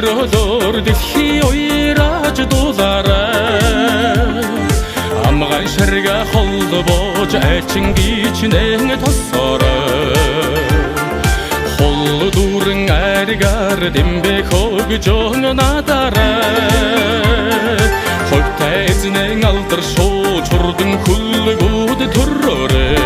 өрөөлөөр дэлхий уяраж дуулаарай амгай шарга холбож айлчин гичнэн тосорой хол дүүрэн аргаар дэмбэ хогжон надарай хогтай эзнэн алдар шуу чурдан хүлгүүд төрөөрэй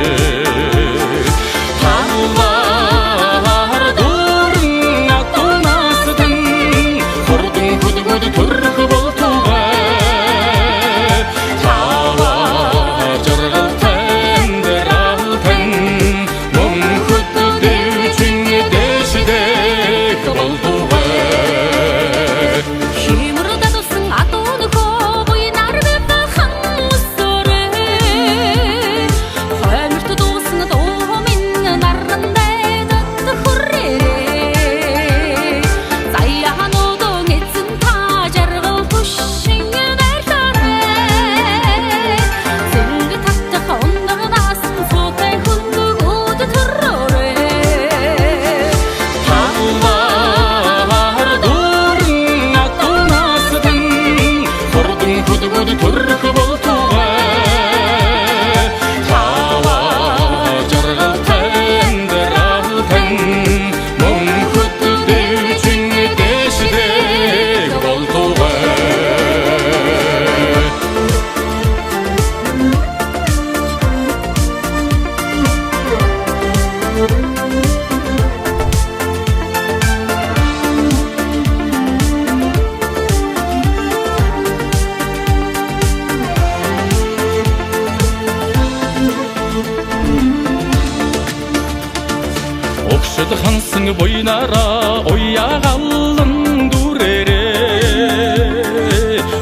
Okşud hansın boynara oyagalın durere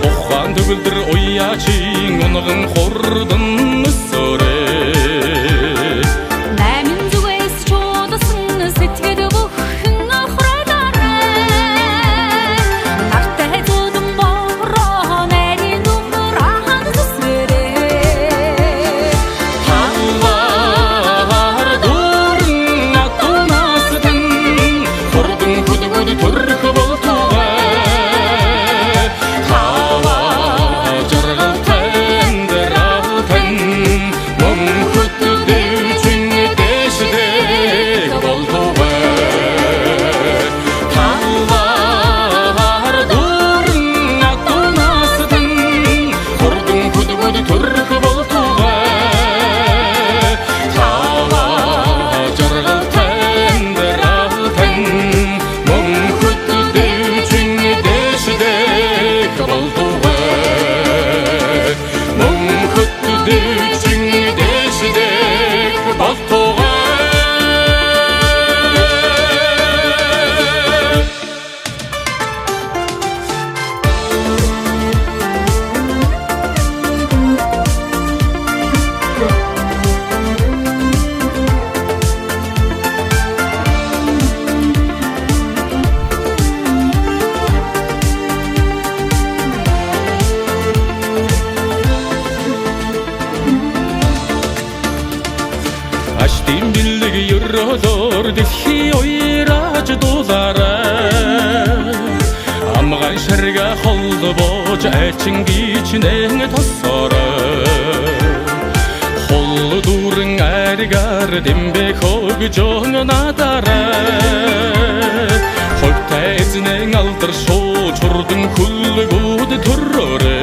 Oğan tügüldür oyacın onğın xordın sore Мәмін зүгәйс чодысын сетведі бұхын охрадары Нарты әдудым бауырын әрін ұмыраған зүсвере Талар дұрын атунасыдың Құрдың күді түркі болтуға Талар жырғыл тәндір алтын Мұң күтті деучің дешідек болтуға Талар дұрын атунасыдың Құрдың күді түркі болтуға Талар жырғыл тәндір алтын Мұң күтті деучің дешідек болтуға Мұң күтті деучің дешідек болтуға Açtım birliği yürüdür дэлхий уяраж дуулаарай амгай шарга холбож айлчин гичнэн тосорой хол дүүрэн аргаар дэмбэ хогжон надарай хогтай эзнэн алдар шуу чурдан хүлгүүд төрөөрэй